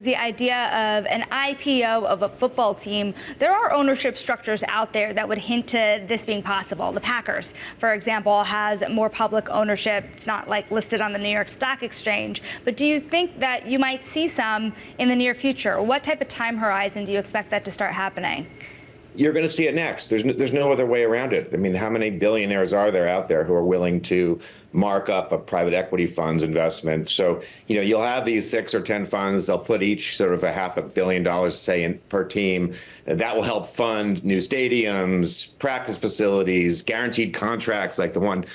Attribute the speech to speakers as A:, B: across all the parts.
A: The idea of an IPO of a football team, there are ownership structures out there that would hint to this being possible. The Packers, for example, has more public ownership. It's not like listed on the New York Stock Exchange. But do you think that you might see some in the near future? What type of time horizon do you expect that to start happening?
B: You're going to see it next. There's no other way around it. I mean, how many billionaires are there out there who are willing to mark up a private equity fund's investment? So, you'll have these 6 or 10 funds. They'll put each sort of $500 million, say, in per team. That will help fund new stadiums, practice facilities, guaranteed contracts like the one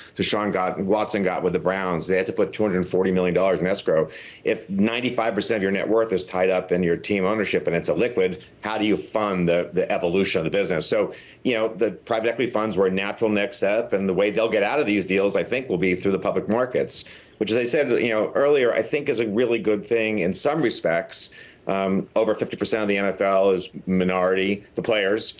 B: Watson got with the Browns. They had to put $240 million in escrow. If 95% of your net worth is tied up in your team ownership and it's a liquid, how do you fund the evolution of the business? So, the private equity funds were a natural next step, and the way they'll get out of these deals, I think, will be through the public markets, which, as I said, earlier, I think is a really good thing in some respects. Over 50% of the NFL is minority, the players.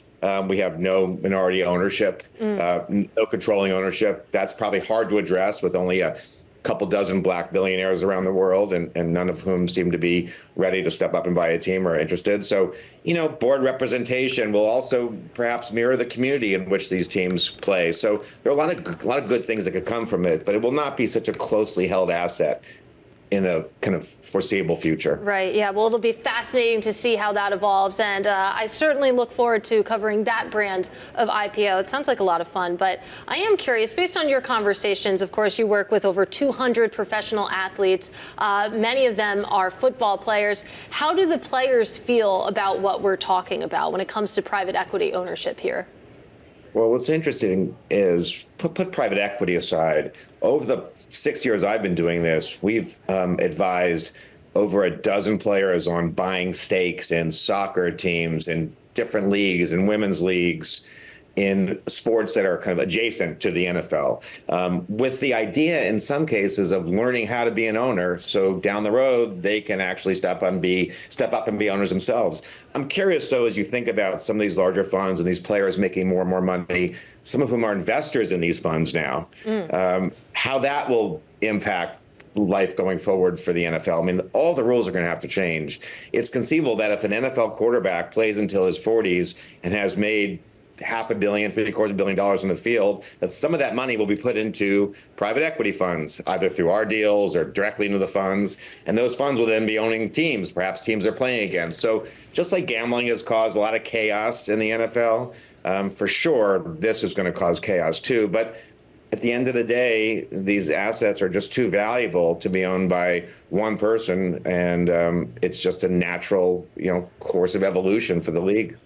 B: We have no minority ownership, no controlling ownership. That's probably hard to address with only a couple dozen black billionaires around the world, and none of whom seem to be ready to step up and buy a team or interested. So, board representation will also perhaps mirror the community in which these teams play. So there are a lot of good things that could come from it, but it will not be such a closely held asset in a kind of foreseeable future.
C: Right. Yeah. Well, it'll be fascinating to see how that evolves. And I certainly look forward to covering that brand of IPO. It sounds like a lot of fun. But I am curious, based on your conversations, of course, you work with over 200 professional athletes. Many of them are football players. How do the players feel about what we're talking about when it comes to private equity ownership here?
B: Well, what's interesting is put private equity aside. Over the 6 years I've been doing this, we've advised over a dozen players on buying stakes in soccer teams, in different leagues, in women's leagues, in sports that are kind of adjacent to the NFL, with the idea in some cases of learning how to be an owner. So down the road, they can actually step up and be owners themselves. I'm curious, though, as you think about some of these larger funds and these players making more and more money, some of whom are investors in these funds now, how that will impact life going forward for the NFL. I mean, all the rules are going to have to change. It's conceivable that if an NFL quarterback plays until his 40s and has made $500 million, $750 million in the field, that some of that money will be put into private equity funds, either through our deals or directly into the funds. And those funds will then be owning teams, perhaps teams they're playing against. So just like gambling has caused a lot of chaos in the NFL, for sure, this is going to cause chaos too. But at the end of the day, these assets are just too valuable to be owned by one person. And it's just a natural, course of evolution for the league.